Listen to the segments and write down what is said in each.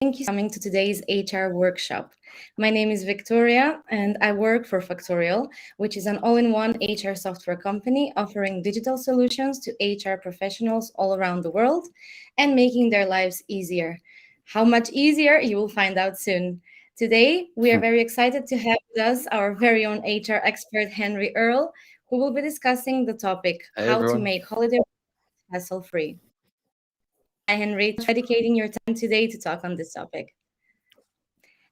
Thank you for coming to today's HR workshop. My name is Victoria, and I work for Factorial, which is an all in one HR software company offering digital solutions to HR professionals all around the world and making their lives easier. How much easier, you will find out soon. Today, we are very excited to have with us our very own HR expert, Henry Earl, who will be discussing the topic Hey how to everyone. make holiday hassle free. Hi, Henry, for dedicating your time today to talk on this topic.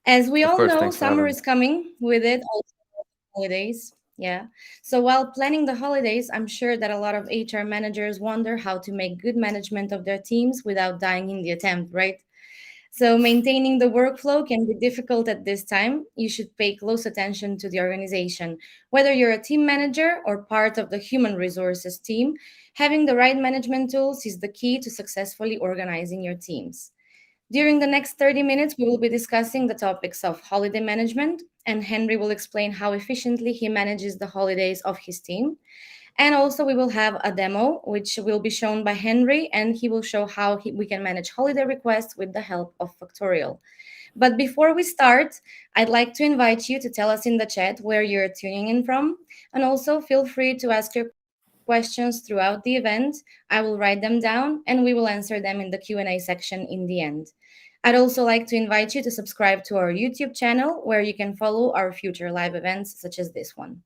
As we Of all course, know, thanks for summer having me. is coming with it, also holidays. Yeah. So while planning the holidays, I'm sure that a lot of HR managers wonder how to make good management of their teams without dying in the attempt, right? So maintaining the workflow can be difficult at this time. You should pay close attention to the organization. Whether you're a team manager or part of the human resources team, having the right management tools is the key to successfully organizing your teams. During the next 30 minutes, we will be discussing the topics of holiday management, and Henry will explain how efficiently he manages the holidays of his team. And also, we will have a demo, which will be shown by Henry, and he will show how we can manage holiday requests with the help of Factorial. But before we start, I'd like to invite you to tell us in the chat where you're tuning in from, and also feel free to ask your questions throughout the event. I will write them down, and we will answer them in the Q&A section in the end. I'd also like to invite you to subscribe to our YouTube channel where you can follow our future live events such as this one.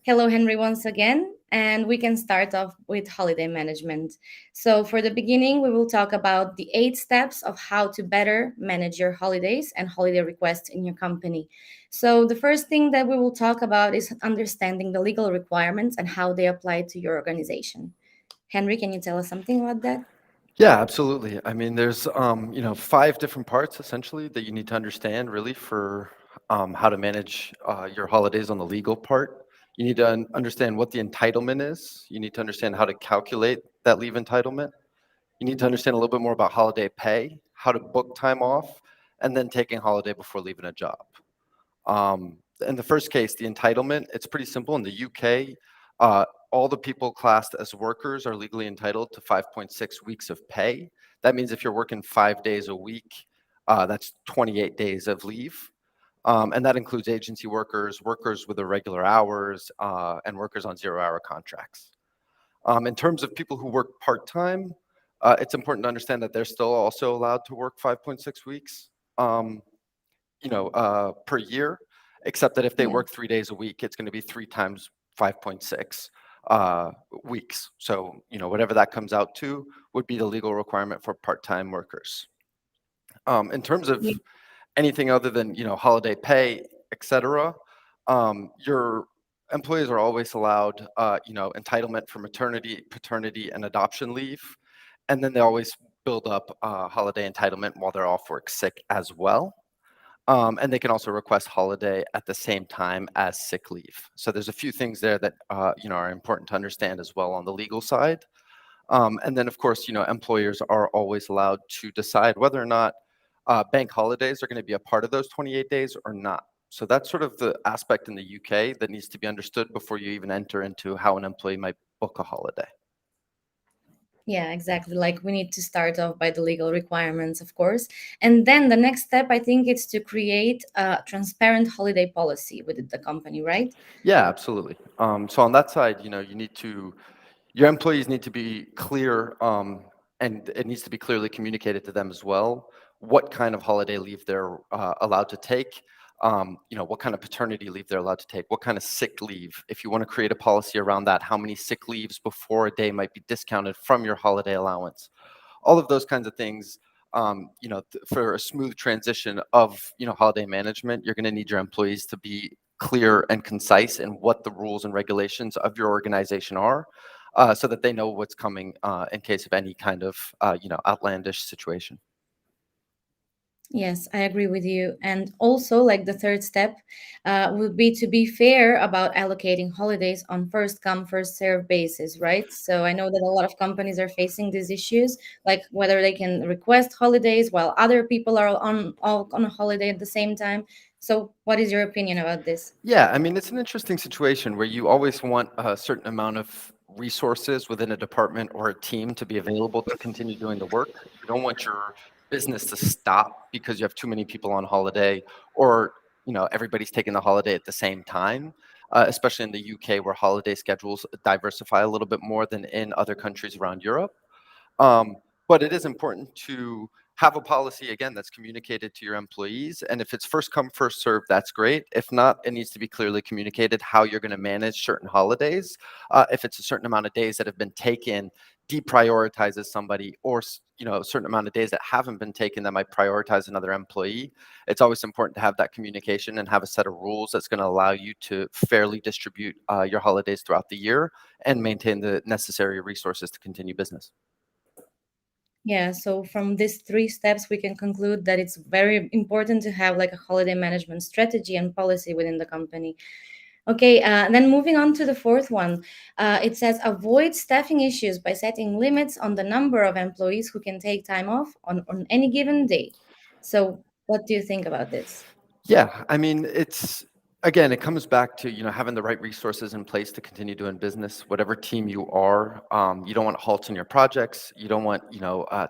Hello, Henry, once again, and we can start off with holiday management. So, for the beginning, we will talk about the 8 steps of how to better manage your holidays and holiday requests in your company. So, the first thing that we will talk about is understanding the legal requirements and how they apply to your organization. Henry, can you tell us something about that? Yeah, absolutely. I mean, there's 5 different parts essentially that you need to understand really for how to manage your holidays on the legal part. You need to understand what the entitlement is. You need to understand how to calculate that leave entitlement. You need to understand a little bit more about holiday pay, how to book time off, and then taking holiday before leaving a job. In the first case, the entitlement, it's pretty simple. In the UK, all the people classed as workers are legally entitled to 5.6 weeks of pay. That means if you're working 5 days a week, that's 28 days of leave. And that includes agency workers, workers with irregular hours, and workers on 0-hour contracts. In terms of people who work part-time, it's important to understand that they're still also allowed to work 5.6 weeks. Um, per year, except that if they Yeah. work 3 days a week, it's going to be 3 times 5.6 weeks. So, whatever that comes out to would be the legal requirement for part-time workers. In terms of anything other than, holiday pay, et cetera, your employees are always allowed, entitlement for maternity, paternity, and adoption leave. And then they always build up holiday entitlement while they're off work sick as well. And they can also request holiday at the same time as sick leave. So there's a few things there that are important to understand as well on the legal side. And then, of course, employers are always allowed to decide whether or not bank holidays are going to be a part of those 28 days or not. So that's sort of the aspect in the UK that needs to be understood before you even enter into how an employee might book a holiday. Yeah, exactly. Like we need to start off by the legal requirements, of course. And then the next step, I think, is to create a transparent holiday policy with the company, right? Yeah, absolutely. So on that side, your employees need to be clear, and it needs to be clearly communicated to them as well, what kind of holiday leave they're allowed to take, what kind of paternity leave they're allowed to take, what kind of sick leave. If you want to create a policy around that, how many sick leaves before a day might be discounted from your holiday allowance. All of those kinds of things, for a smooth transition of, holiday management, you're going to need your employees to be clear and concise in what the rules and regulations of your organization are, so that they know what's coming in case of any kind of outlandish situation. Yes, I agree with you. And also, like the third step would be to be fair about allocating holidays on first come, first serve basis, right? So I know that a lot of companies are facing these issues, like whether they can request holidays while other people are all on a holiday at the same time. So, what is your opinion about this? Yeah, I mean, it's an interesting situation where you always want a certain amount of resources within a department or a team to be available to continue doing the work. You don't want your business to stop because you have too many people on holiday, or everybody's taking the holiday at the same time, especially in the UK, where holiday schedules diversify a little bit more than in other countries around Europe. Um, but it is important to have a policy, again, that's communicated to your employees. And if it's first come, first served, that's great. If not, it needs to be clearly communicated how you're going to manage certain holidays. If it's a certain amount of days that have been taken, deprioritizes somebody, or a certain amount of days that haven't been taken that might prioritize another employee. It's always important to have that communication and have a set of rules that's going to allow you to fairly distribute your holidays throughout the year and maintain the necessary resources to continue business. Yeah, so from these three steps, we can conclude that it's very important to have like a holiday management strategy and policy within the company. Okay, then moving on to the fourth one, it says avoid staffing issues by setting limits on the number of employees who can take time off on any given day. So, what do you think about this? Yeah, I mean, it comes back to, having the right resources in place to continue doing business, whatever team you are. You don't want halts in your projects. You don't want,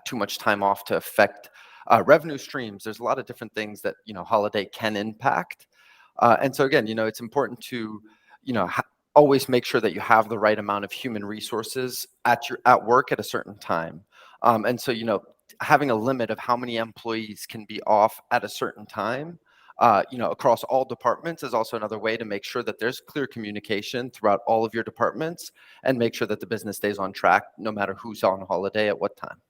too much time off to affect revenue streams. There's a lot of different things that, holiday can impact. And so again, it's important to, always make sure that you have the right amount of human resources at work at a certain time. And so, having a limit of how many employees can be off at a certain time, across all departments, is also another way to make sure that there's clear communication throughout all of your departments and make sure that the business stays on track no matter who's on holiday at what time.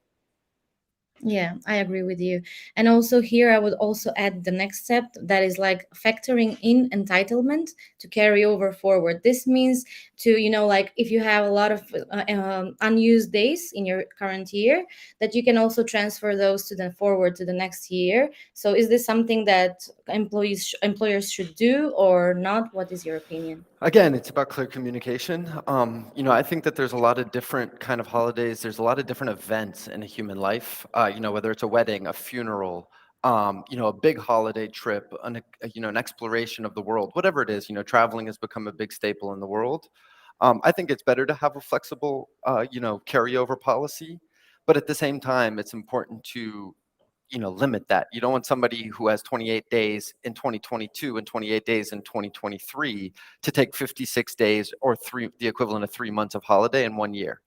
Yeah, I agree with you. And also here, I would also add the next step that is like factoring in entitlement to carry over forward. This means to, like if you have a lot of unused days in your current year, that you can also transfer those to the forward to the next year. So is this something that employers should do or not? What is your opinion? Again, it's about clear communication. I think that there's a lot of different kind of holidays. There's a lot of different events in a human life. Whether it's a wedding, a funeral, a big holiday trip, an exploration of the world, whatever it is. Traveling has become a big staple in the world. I think it's better to have a flexible, carryover policy, but at the same time, it's important to limit that. You don't want somebody who has 28 days in 2022 and 28 days in 2023 to take 56 days or the equivalent of 3 months of holiday in one year.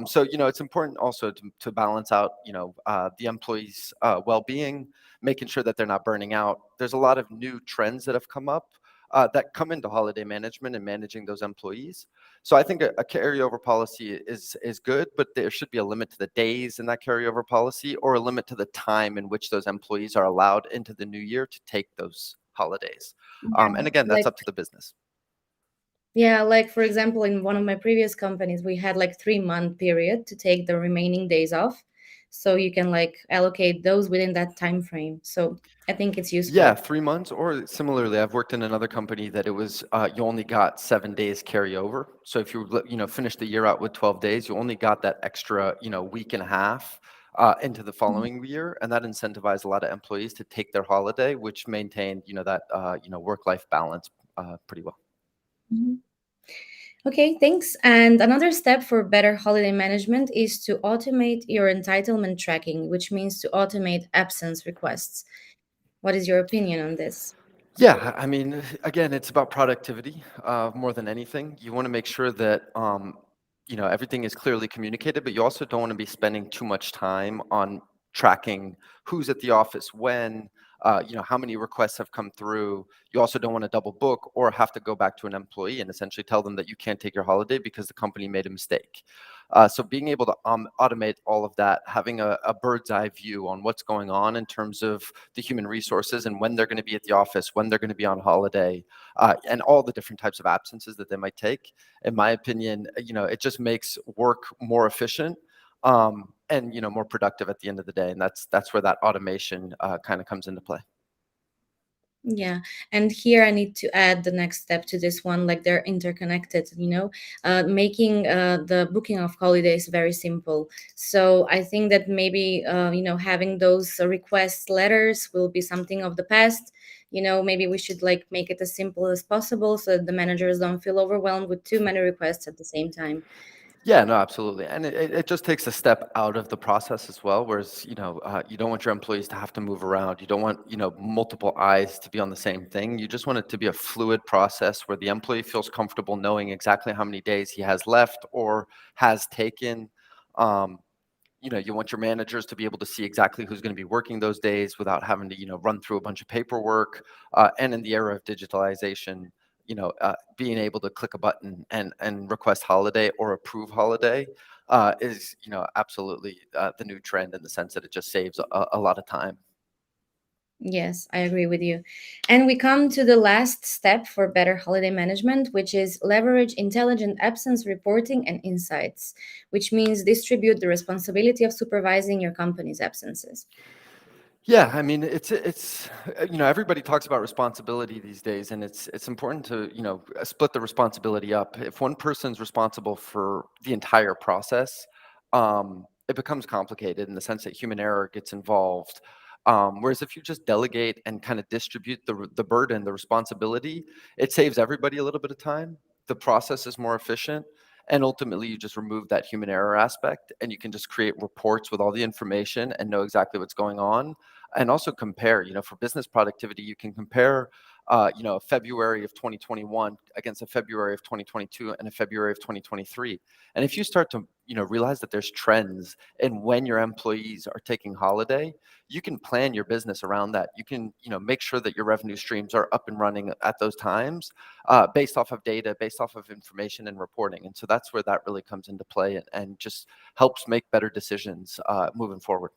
So it's important also to balance out the employees' well-being, making sure that they're not burning out. There's a lot of new trends that have come up that come into holiday management and managing those employees. So I think a carryover policy is good, but there should be a limit to the days in that carryover policy, or a limit to the time in which those employees are allowed into the new year to take those holidays. Yeah, And again, that's like up to the business. yeah, like for example, in one of my previous companies, we had like 3 month period to take the remaining days off. So you can like allocate those within that time frame. So I think it's Yeah, useful. 3 months, or similarly, I've worked in another company that it was you only got 7 days carryover. So if you finished the year out with 12 days, you only got that extra week and a half into the Mhm. following year, and that incentivized a lot of employees to take their holiday, which maintained that work-life balance pretty well. Mhm. Okay, thanks. And another step for better holiday management is to automate your entitlement tracking, which means to automate absence requests. What is your opinion on this? Yeah, I mean, again, it's about productivity more than anything. You want to make sure that everything is clearly communicated, but you also don't want to be spending too much time on tracking who's at the office when, how many requests have come through. You also don't want to double book or have to go back to an employee and essentially tell them that you can't take your holiday because the company made a mistake. So being able to automate all of that, having a bird's eye view on what's going on in terms of the human resources and when they're going to be at the office, when they're going to be on holiday, and all the different types of absences that they might take. In my opinion, it just makes work more efficient, and more productive at the end of the day. And that's where that automation kind of comes into play. Yeah, and here I need to add the next step to this one, like they're interconnected, making the booking of holidays very simple. So I think that maybe, having those request letters will be something of the past. Maybe we should like make it as simple as possible so that the managers don't feel overwhelmed with too many requests at the same time. Yeah, no, absolutely. And it just takes a step out of the process as well. Whereas, you don't want your employees to have to move around. You don't want, multiple eyes to be on the same thing. You just want it to be a fluid process where the employee feels comfortable knowing exactly how many days he has left or has taken. Um, you want your managers to be able to see exactly who's going to be working those days without having to, run through a bunch of paperwork. And in the era of digitalization, being able to click a button and request holiday or approve holiday is, absolutely the new trend in the sense that it just saves a lot of time. Yes, I agree with you. And we come to the last step for better holiday management, which is leverage intelligent absence reporting and insights, which means distribute the responsibility of supervising your company's absences. Yeah, I mean, everybody talks about responsibility these days, and it's important to, split the responsibility up. If one person's responsible for the entire process, it becomes complicated in the sense that human error gets involved. Whereas if you just delegate and kind of distribute the burden, the responsibility, it saves everybody a little bit of time. The process is more efficient, and ultimately you just remove that human error aspect, and you can just create reports with all the information and know exactly what's going on, and also compare. For business productivity, you can compare February of 2021 against a February of 2022 and a February of 2023. And if you start to realize that there's trends in when your employees are taking holiday, you can plan your business around that. You can make sure that your revenue streams are up and running at those times, based off of data, based off of information and reporting. And so that's where that really comes into play, and just helps make better decisions moving forward.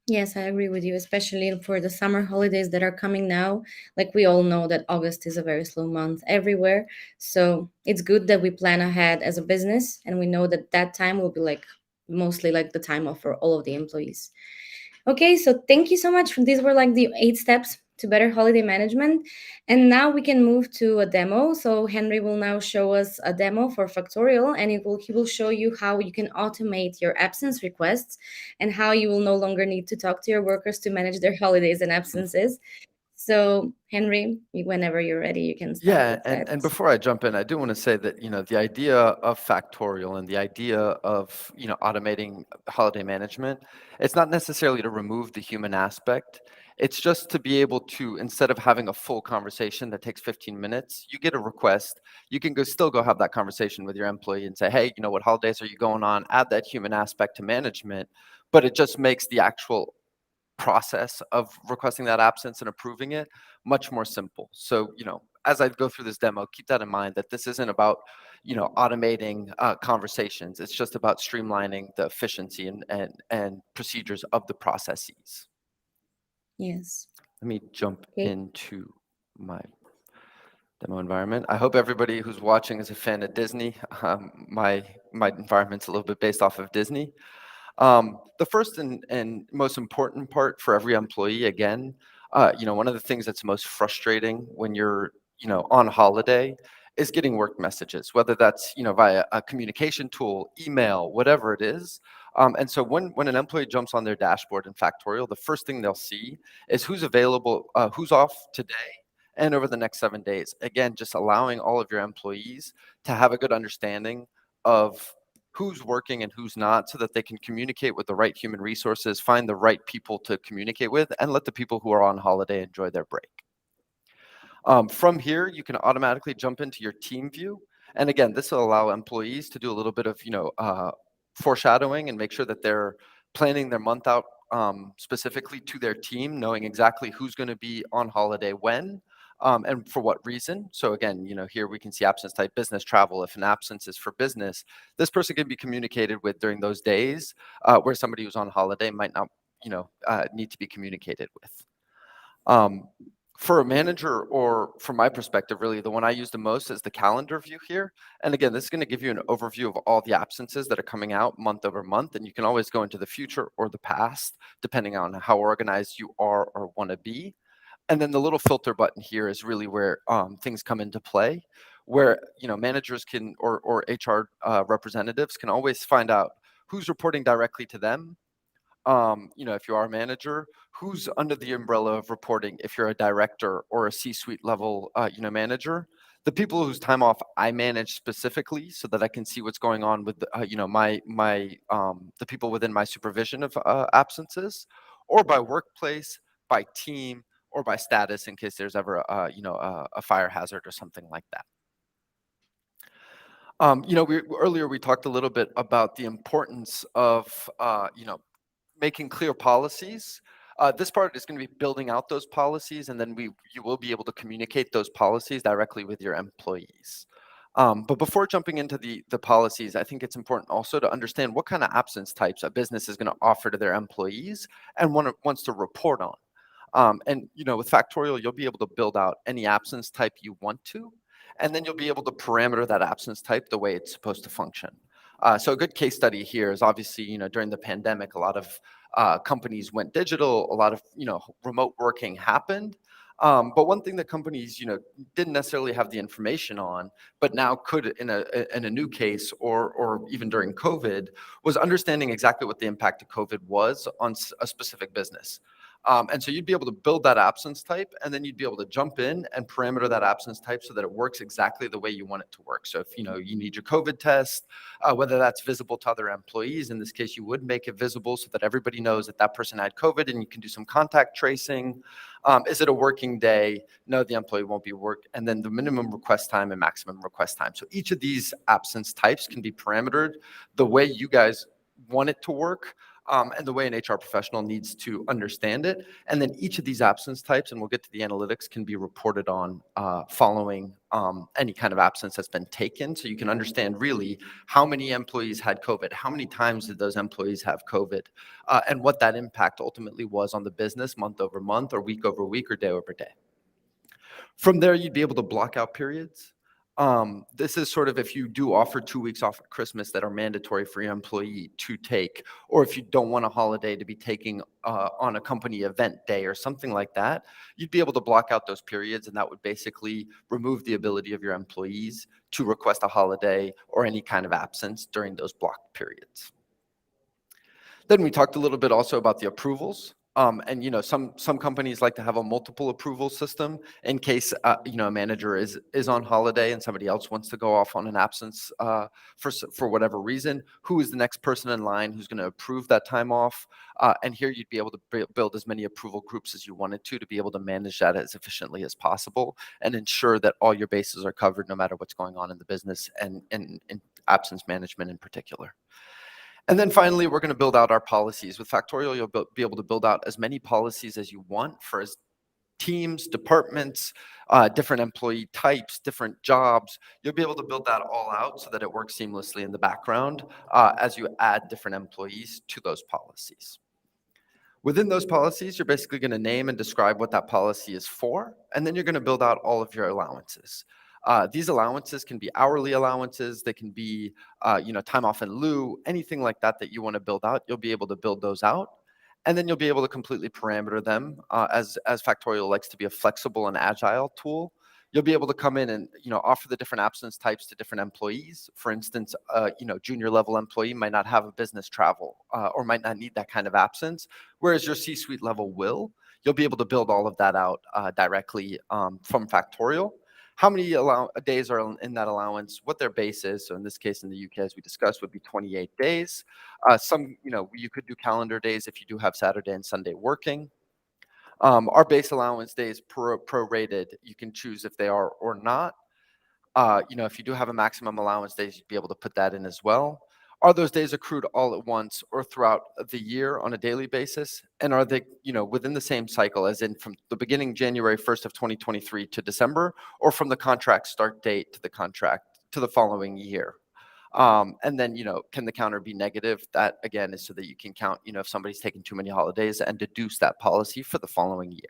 Yes, I agree with you, especially for the summer holidays that are coming now. Like we all know that August is a very slow month everywhere. So it's good that we plan ahead as a business and we know that that time will be like mostly like the time of for all of the employees. Okay, so thank you so much. These were like the 8 steps to better holiday management. And now we can move to a demo. So Henry will now show us a demo for Factorial, and he will show you how you can automate your absence requests and how you will no longer need to talk to your workers to manage their holidays and absences. So Henry, whenever you're ready, you can start Yeah, with that. and before I jump in, I do want to say that, the idea of Factorial and the idea of, automating holiday management, it's not necessarily to remove the human aspect. It's just to be able to, instead of having a full conversation that takes 15 minutes, you get a request, you can still go have that conversation with your employee and say, hey, what holidays are you going on? Add that human aspect to management, but it just makes the actual process of requesting that absence and approving it much more simple. So, as I go through this demo, keep that in mind that this isn't about, automating conversations. It's just about streamlining the efficiency and procedures of the processes. Yes. Let me jump Okay. into my demo environment. I hope everybody who's watching is a fan of Disney. My environment's a little bit based off of Disney. The first and most important part for every employee, again, one of the things that's most frustrating when you're, on holiday is getting work messages, whether that's, via a communication tool, email, whatever it is. And so when an employee jumps on their dashboard in Factorial, the first thing they'll see is who's available, who's off today and over the next 7 days. Again, just allowing all of your employees to have a good understanding of who's working and who's not, so that they can communicate with the right human resources, find the right people to communicate with, and let the people who are on holiday enjoy their break. From here, you can automatically jump into your team view. And again, this will allow employees to do a little bit of, foreshadowing and make sure that they're planning their month out, specifically to their team, knowing exactly who's going to be on holiday when, and for what reason. So again, here we can see absence type business travel. If an absence is for business, this person can be communicated with during those days, where somebody who's on holiday might not, need to be communicated with. Um, for a manager, or from my perspective, really the one I use the most is the calendar view here. And again, this is going to give you an overview of all the absences that are coming out month over month. And you can always go into the future or the past, depending on how organized you are or want to be. And then the little filter button here is really where things come into play, where managers can, or HR representatives can always find out who's reporting directly to them. If you are a manager, who's under the umbrella of reporting, if you're a director or a C-suite level, manager. The people whose time off I manage specifically so that I can see what's going on with the people within my supervision of absences, or by workplace, by team, or by status in case there's ever a fire hazard or something like that. Earlier we talked a little bit about the importance of making clear policies. This part is going to be building out those policies, and then you will be able to communicate those policies directly with your employees. But before jumping into the policies, I think it's important also to understand what kind of absence types a business is going to offer to their employees and wants to report on. With Factorial, you'll be able to build out any absence type you want to, and then you'll be able to parameter that absence type the way it's supposed to function. So a good case study here is obviously, during the pandemic, a lot of companies went digital, a lot of, remote working happened. But one thing that companies, didn't necessarily have the information on, but now could in a new case or even during COVID, was understanding exactly what the impact of COVID was on a specific business. And so you'd be able to build that absence type, and then you'd be able to jump in and parameter that absence type so that it works exactly the way you want it to work. So if you need your COVID test, whether that's visible to other employees, in this case, you would make it visible so that everybody knows that that person had COVID, and you can do some contact tracing. Is it a working day? No, the employee won't be worked. And then the minimum request time and maximum request time. So each of these absence types can be parametered the way you guys want it to work. And the way an HR professional needs to understand it. And then each of these absence types, and we'll get to the analytics, can be reported on following any kind of absence that's been taken. So you can understand really how many employees had COVID, how many times did those employees have COVID, and what that impact ultimately was on the business month over month or week over week or day over day. From there, you'd be able to block out periods. This is sort of if you do offer 2 weeks off at Christmas that are mandatory for your employee to take, or if you don't want a holiday to be taking on a company event day or something like that, you'd be able to block out those periods, and that would basically remove the ability of your employees to request a holiday or any kind of absence during those blocked periods. Then we talked a little bit also about the approvals. And some companies like to have a multiple approval system in case a manager is on holiday and somebody else wants to go off on an absence for whatever reason. Who is the next person in line who's going to approve that time off? And here you'd be able to build as many approval groups as you wanted to be able to manage that as efficiently as possible and ensure that all your bases are covered no matter what's going on in the business and in absence management in particular. And then finally, we're going to build out our policies. With Factorial, you'll be able to build out as many policies as you want for teams, departments, different employee types, different jobs. You'll be able to build that all out so that it works seamlessly in the background as you add different employees to those policies. Within those policies, you're basically going to name and describe what that policy is for, and then you're going to build out all of your allowances. These allowances can be hourly allowances. They can be, time off in lieu, anything like that that you want to build out. You'll be able to build those out, and then you'll be able to completely parameter them. As Factorial likes to be a flexible and agile tool, you'll be able to come in and offer the different absence types to different employees. For instance, junior level employee might not have a business travel or might not need that kind of absence, whereas your C-suite level will. You'll be able to build all of that out directly from Factorial. How many days are in that allowance, what their base is. So in this case, in the UK, as we discussed, would be 28 days. You could do calendar days if you do have Saturday and Sunday working. Our base allowance days prorated. You can choose if they are or not. If you do have a maximum allowance days, you'd be able to put that in as well. Are those days accrued all at once or throughout the year on a daily basis? And are they, within the same cycle, as in from the beginning January 1st of 2023 to December, or from the contract start date to the contract to the following year? And then, can the counter be negative? That, again, is so that you can count, if somebody's taking too many holidays and deduce that policy for the following year.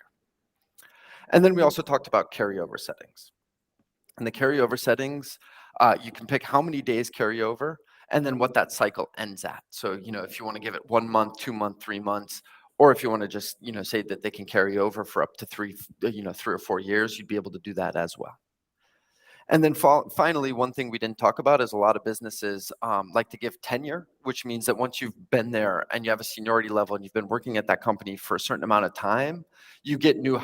And then we also talked about carryover settings. And the carryover settings, you can pick how many days carry over and then what that cycle ends at. So, if you want to give it 1 month, 2 months, 3 months, or if you want to just, say that they can carry over for up to 3 or 4 years, you'd be able to do that as well. And then finally, one thing we didn't talk about is a lot of businesses like to give tenure, which means that once you've been there and you have a seniority level and you've been working at that company for a certain amount of time, you get new,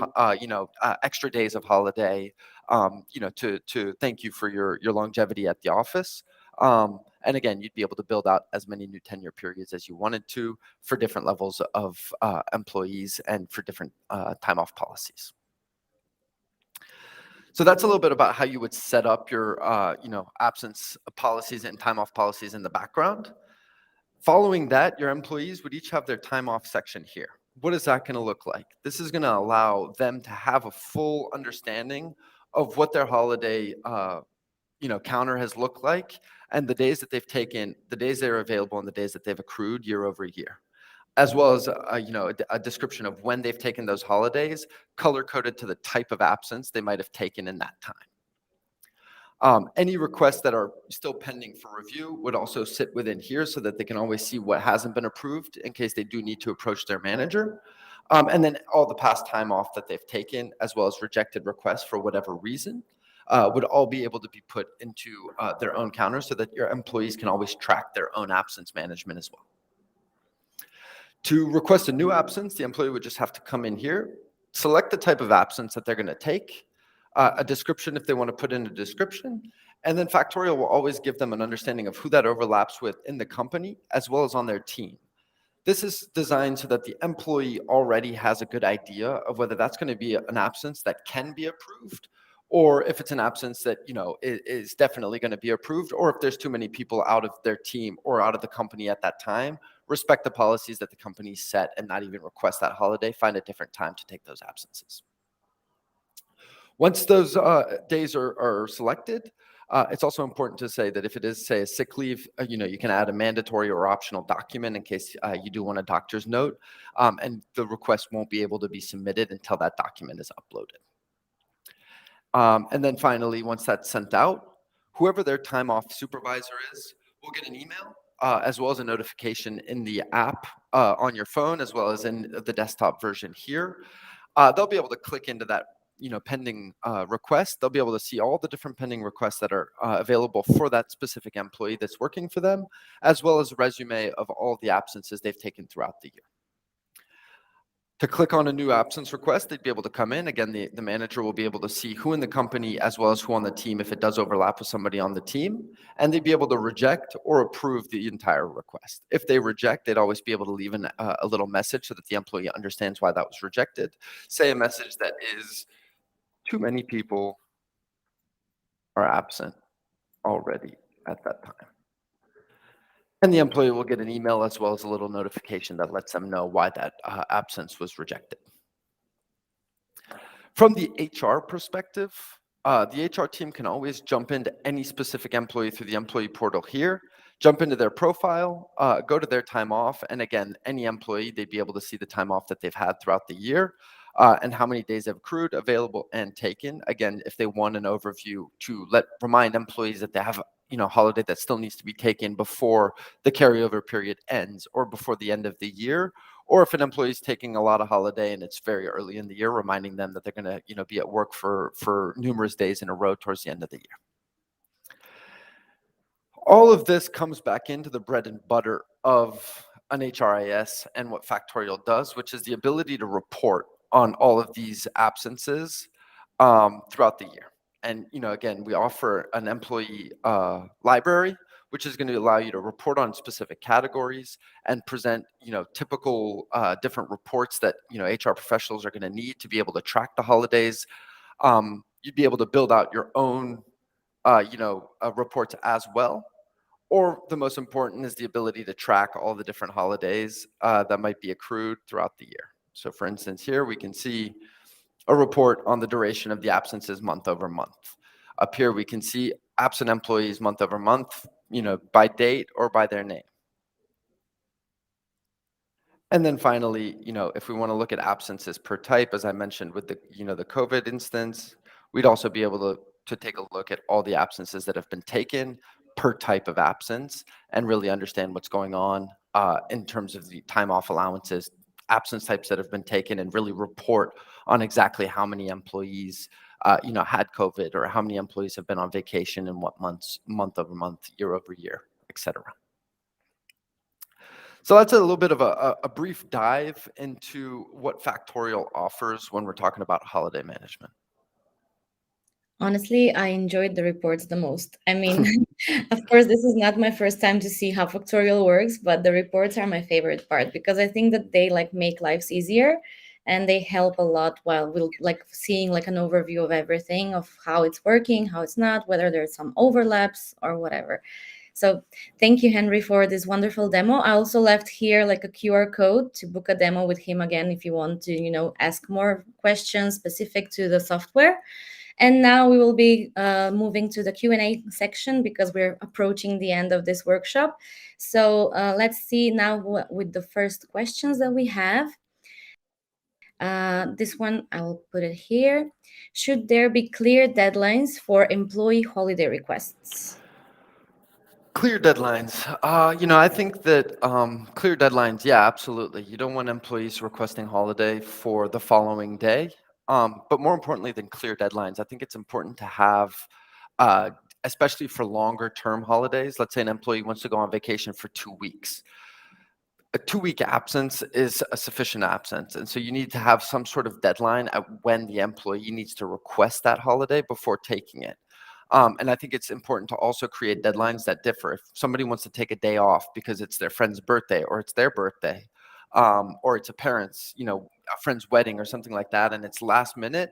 extra days of holiday, to thank you for your longevity at the office. And again, you'd be able to build out as many new tenure periods as you wanted to for different levels of employees and for different time off policies. So that's a little bit about how you would set up your, absence policies and time off policies in the background. Following that, your employees would each have their time off section here. What is that going to look like? This is going to allow them to have a full understanding of what their holiday, counter has looked like, and the days that they've taken, the days they're available, and the days that they've accrued year over year, as well as a description of when they've taken those holidays, color coded to the type of absence they might have taken in that time. Any requests that are still pending for review would also sit within here so that they can always see what hasn't been approved in case they do need to approach their manager. And then all the past time off that they've taken, as well as rejected requests for whatever reason, would all be able to be put into their own counter so that your employees can always track their own absence management as well. To request a new absence, the employee would just have to come in here, select the type of absence that they're going to take, a description if they want to put in a description, and then Factorial will always give them an understanding of who that overlaps with in the company as well as on their team. This is designed so that the employee already has a good idea of whether that's going to be an absence that can be approved, or if it's an absence that is definitely going to be approved, or if there's too many people out of their team or out of the company at that time, respect the policies that the company set and not even request that holiday, find a different time to take those absences. Once those days are selected, it's also important to say that if it is, say, a sick leave, you can add a mandatory or optional document in case you do want a doctor's note, and the request won't be able to be submitted until that document is uploaded. And then finally, once that's sent out, whoever their time off supervisor is will get an email as well as a notification in the app on your phone, as well as in the desktop version here. They'll be able to click into that pending request. They'll be able to see all the different pending requests that are available for that specific employee that's working for them, as well as a resume of all the absences they've taken throughout the year. To click on a new absence request, they'd be able to come in. Again, the manager will be able to see who in the company as well as who on the team, if it does overlap with somebody on the team, and they'd be able to reject or approve the entire request. If they reject, they'd always be able to leave a little message so that the employee understands why that was rejected. Say a message that is, too many people are absent already at that time. And the employee will get an email as well as a little notification that lets them know why that absence was rejected. From the HR perspective, the HR team can always jump into any specific employee through the employee portal here, jump into their profile, go to their time off, and again, any employee, they'd be able to see the time off that they've had throughout the year, and how many days they've accrued, available, and taken. Again, if they want an overview to remind employees that they have holiday that still needs to be taken before the carryover period ends or before the end of the year, or if an employee is taking a lot of holiday and it's very early in the year, reminding them that they're going to be at work for numerous days in a row towards the end of the year. All of this comes back into the bread and butter of an HRIS and what Factorial does, which is the ability to report on all of these absences throughout the year. And again, we offer an employee library, which is going to allow you to report on specific categories and present typical different reports that HR professionals are going to need to be able to track the holidays. You'd be able to build out your own reports as well. Or the most important is the ability to track all the different holidays that might be accrued throughout the year. So for instance, here we can see a report on the duration of the absences month over month. Up here, we can see absent employees month over month, by date or by their name. And then finally, if we want to look at absences per type, as I mentioned with the COVID instance, we'd also be able to take a look at all the absences that have been taken per type of absence and really understand what's going on in terms of the time off allowances, absence types that have been taken, and really report on exactly how many employees had COVID, or how many employees have been on vacation in what months, month over month, year over year, etc. So that's a little bit of a brief dive into what Factorial offers when we're talking about holiday management. Honestly, I enjoyed the reports the most. I mean, of course, this is not my first time to see how Factorial works, but the reports are my favorite part because I think that they like make lives easier and they help a lot while we'll like seeing like an overview of everything of how it's working, how it's not, whether there's some overlaps or whatever. So thank you, Henry, for this wonderful demo. I also left here like a QR code to book a demo with him again if you want to, ask more questions specific to the software. And now we will be moving to the Q&A section because we're approaching the end of this workshop. So let's see now with the first questions that we have. This one, I'll put it here. Should there be clear deadlines for employee holiday requests? Clear deadlines. I think that clear deadlines, yeah, absolutely. You don't want employees requesting holiday for the following day. But more importantly than clear deadlines, I think it's important to have, uh, especially for longer term holidays. Let's say an employee wants to go on vacation for 2 weeks. A 2 week absence is a sufficient absence. And so you need to have some sort of deadline at when the employee needs to request that holiday before taking it. And I think it's important to also create deadlines that differ. If somebody wants to take a day off because it's their friend's birthday or it's their birthday, or it's a friend's wedding or something like that, and it's last minute,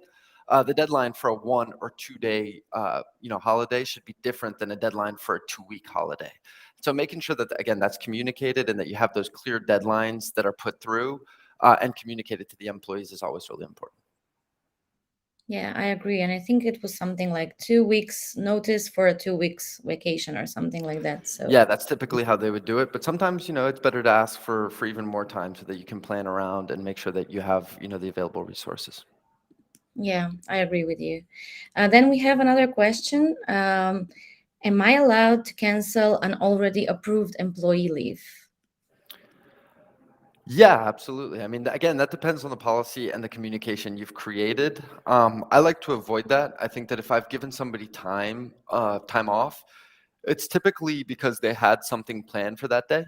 the deadline for a 1 or 2 day, holiday should be different than a deadline for a 2 week holiday. So making sure that, again, that's communicated and that you have those clear deadlines that are put through and communicated to the employees is always really important. Yeah, I agree. And I think it was something like 2 weeks notice for a 2 weeks vacation or something like that. So Yeah, that's typically how they would do it. But sometimes, it's better to ask for even more time so that you can plan around and make sure that you have, the available resources. yeah, I agree with you. Then we have another question. Am I allowed to cancel an already approved employee leave? Yeah, absolutely. I mean, again, that depends on the policy and the communication you've created. I like to avoid that. I think that if I've given somebody time off, it's typically because they had something planned for that day.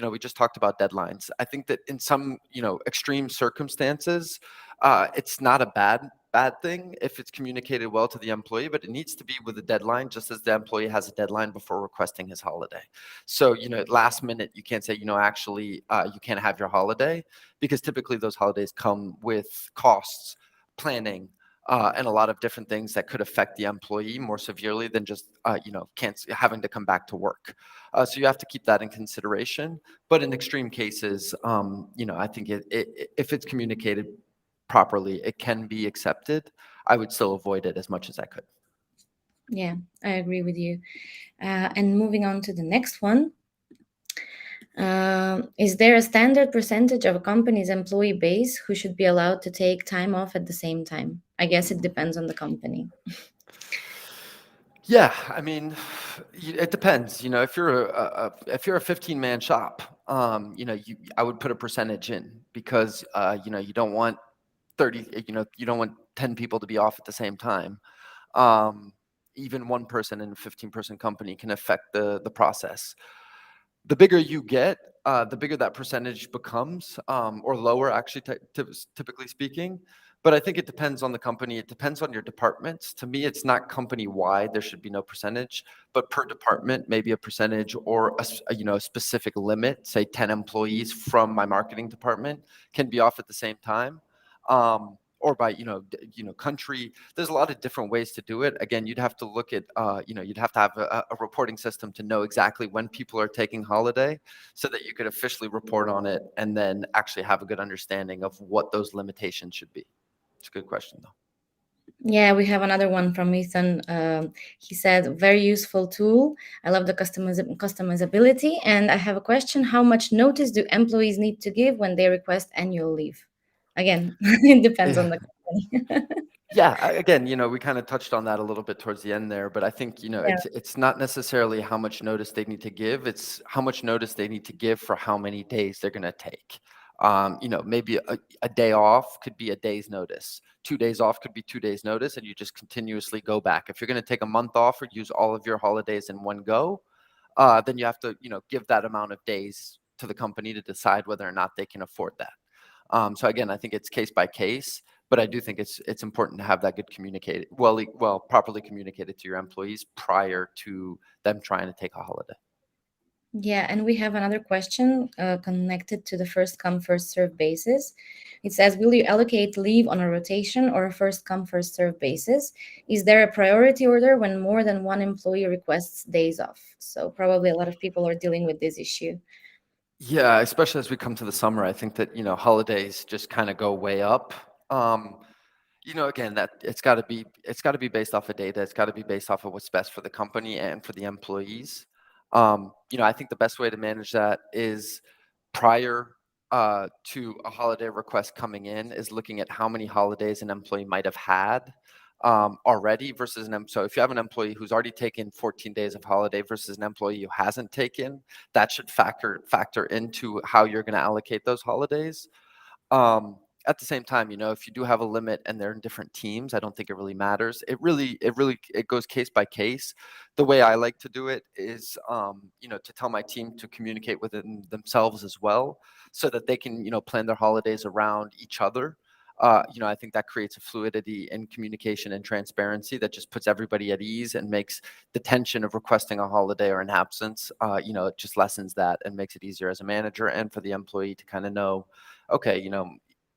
We just talked about deadlines. I think that in some, extreme circumstances, it's not a bad thing if it's communicated well to the employee, but it needs to be with a deadline, just as the employee has a deadline before requesting his holiday. So, last minute, you can't say, actually, you can't have your holiday, because typically those holidays come with costs, planning, and a lot of different things that could affect the employee more severely than just having to come back to work. So you have to keep that in consideration. But in extreme cases, I think if it's communicated properly, it can be accepted. I would still avoid it as much as I could. Yeah, I agree with you. And moving on to the next one. Is there a standard percentage of a company's employee base who should be allowed to take time off at the same time? I guess it depends on the company. Yeah, I mean, it depends. If you're a 15-man shop, I would put a percentage in, because you don't want 30, you don't want 10 people to be off at the same time. Um, Even one person in a 15-person company can affect the process. The bigger you get, the bigger that percentage becomes, or lower, actually, typically speaking. But I think it depends on the company. It depends on your departments. To me, it's not company-wide. There should be no percentage, but per department, maybe a percentage, or a specific limit. Say 10 employees from my marketing department can be off at the same time. Or by country. There's a lot of different ways to do it. Again, you'd have to look at you'd have to have a reporting system to know exactly when people are taking holiday, so that you could officially report on it and then actually have a good understanding of what those limitations should be. It's a good question, though. Yeah, we have another one from Ethan. He said, very useful tool. I love the customizability. And I have a question. How much notice do employees need to give when they request annual leave? Again, it depends on Yeah. the company. Yeah, again, we kind of touched on that a little bit towards the end there, but I think, Yeah. it's not necessarily how much notice they need to give, it's how much notice they need to give for how many days they're going to take. Maybe a day off could be a day's notice. 2 days off could be 2 days notice, and you just continuously go back. If you're going to take a month off or use all of your holidays in one go, then you have to, give that amount of days to the company to decide whether or not they can afford that. So again, I think it's case by case, but I do think it's important to have that good communicated, properly communicated to your employees prior to them trying to take a holiday. Yeah, and we have another question connected to the first come, first serve basis. It says, will you allocate leave on a rotation or a first come, first serve basis? Is there a priority order when more than one employee requests days off? So, probably a lot of people are dealing with this issue. Yeah, especially as we come to the summer, I think that, holidays just kind of go way up. Um, again, that it's got to be based off of data. It's got to be based off of what's best for the company and for the employees. I think the best way to manage that is prior to a holiday request coming in is looking at how many holidays an employee might have had already versus so if you have an employee who's already taken 14 days of holiday versus an employee who hasn't taken, that should factor into how you're going to allocate those holidays. um, at the same time, if you do have a limit and they're in different teams, I don't think it really matters. It goes case by case. The way I like to do it is, to tell my team to communicate within themselves as well, so that they can, plan their holidays around each other. I think that creates a fluidity in communication and transparency that just puts everybody at ease and makes the tension of requesting a holiday or an absence, it just lessens that and makes it easier as a manager and for the employee to kind of know, okay,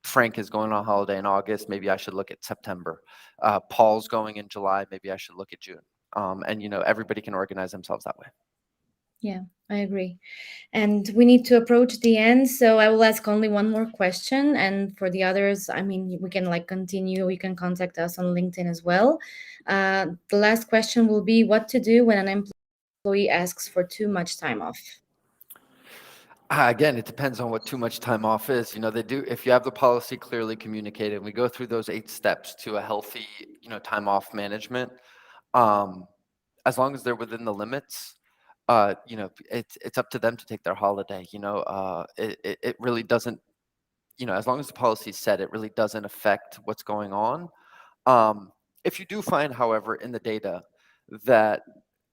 Frank is going on holiday in August. Maybe I should look at September. Paul's going in July. Maybe I should look at June. And everybody can organize themselves that way. Yeah, I agree. And we need to approach the end. So I will ask only one more question. And for the others, I mean, we can like continue. You can contact us on LinkedIn as well. The last question will be what to do when an employee asks for too much time off. Again, it depends on what too much time off is. They do, if you have the policy clearly communicated, we go through those 8 steps to a healthy, time off management. Um, as long as they're within the limits, it's up to them to take their holiday. It really doesn't, as long as the policy is set, it really doesn't affect what's going on. Um, if you do find, however, in the data that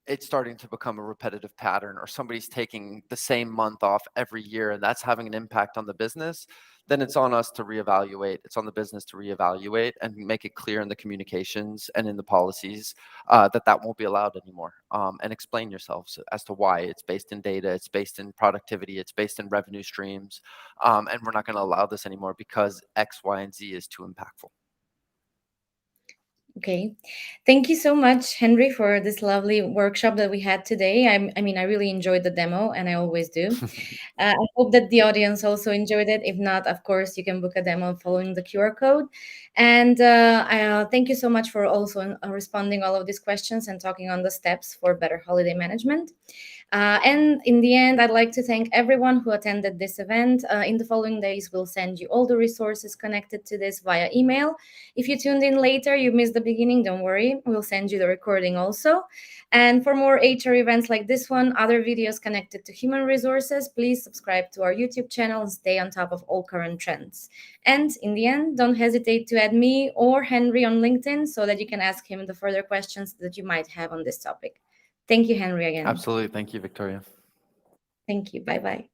it's starting to become a repetitive pattern or somebody's taking the same month off every year and that's having an impact on the business, then it's on us to reevaluate. It's on the business to reevaluate and make it clear in the communications and in the policies that won't be allowed anymore. And explain yourselves as to why. It's based in data, it's based in productivity, it's based in revenue streams. And we're not going to allow this anymore because X, Y, and Z is too impactful. Okay. Thank you so much, Henry, for this lovely workshop that we had today. I mean, I really enjoyed the demo, and I always do. I hope that the audience also enjoyed it. If not, of course, you can book a demo following the QR code. And thank you so much for also responding all of these questions and talking on the steps for better holiday management. And in the end, I'd like to thank everyone who attended this event. In the following days, we'll send you all the resources connected to this via email. If you tuned in later, you missed the beginning, don't worry. We'll send you the recording also. And for more HR events like this one, other videos connected to human resources, please subscribe to our YouTube channel and stay on top of all current trends. And in the end, don't hesitate to add me or Henry on LinkedIn so that you can ask him the further questions that you might have on this topic. Thank you, Henry, again. Absolutely. Thank you, Victoria. Thank you. Bye bye.